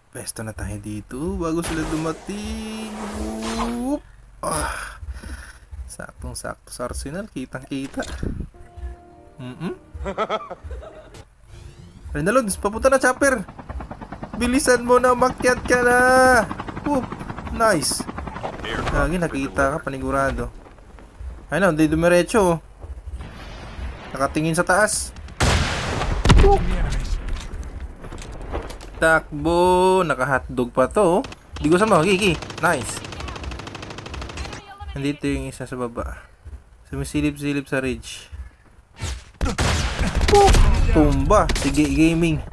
Pesto na tayo dito bago sila dumating. Whoop! Saktong-sakto sa Arsenal. Kitang-kita. Renalods, papunta na chopper. Bilisan mo na, makyat ka na. Whoop! Nice. Lagi nakita ka, panigurado. Ayun na, hindi dumiretso. Nakatingin sa taas. Whoop! Takbo, naka-hotdog pa to. Di ko sama, Kiki. Nice. Nandito yung isa sa baba. Sumisilip-silip sa ridge. Tumba. Sige, gaming.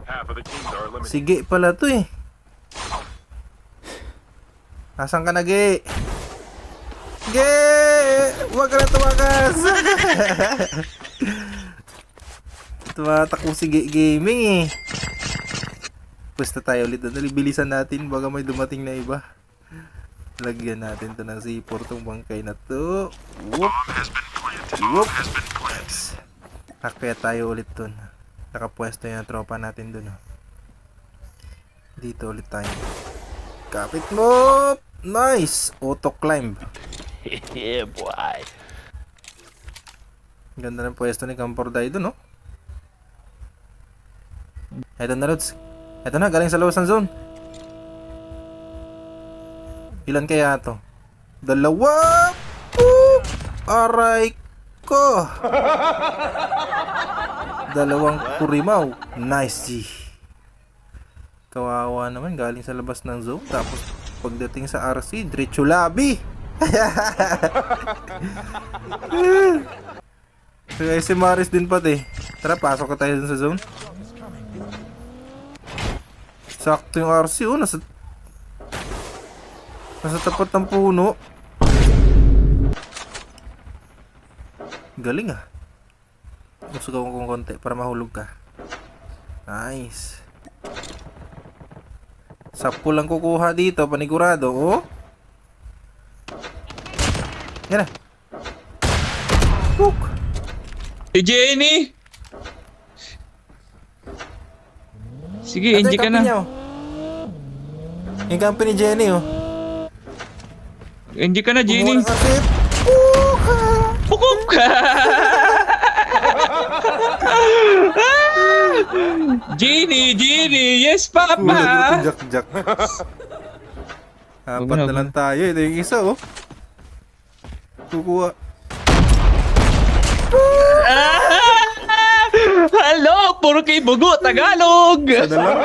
Sige pala to eh. Asan ka na, Ge? Ge! Huwag ka na tumakas. Tumatakbo si gaming eh. Pwesta tayo ulit doon. Bilisan natin baga may dumating na iba. Lagyan natin to ng C4 tong bangkay na to. Whoop! Whoop! Nice. Kaya tayo ulit doon. Nakapwesto yung tropa natin doon. Dito ulit tayo. Kapit mo! Nice! Auto climb. Yeah, boy. Ganda ng pwesto ni Camporday doon, no? Eto na, Lods. Eto na, galing sa lowest ng zone. Ilan kaya to? Dalawa! Aray ko! Dalawang kurimaw. Nice, G. Kawawa naman, galing sa labas ng zone. Tapos, pagdating sa RC, diretso labi. Kaya si Maris din pati. Tara, pasok ka tayo dun sa zone. Sakto yung RC, oh, nasa tapat ng puno. Galing ah. Sugaw kong konti para mahulog ka. Nice. Sapo lang kukuha dito, panigurado, oh. Yan na. Hook. Si Jenny! Sige, Ito enjoy yung ka na. company niya, oh. Yung company Jenny, oh. Enjoy ka na, Jenny. Kumuha ng asip. Pukop ka! Jenny! Yes, Papa! Jack. Apat na lang tayo. Ito yung isa, oh. Kukuha. Hello! Puro kay Bugo, Tagalog! Isa na lang.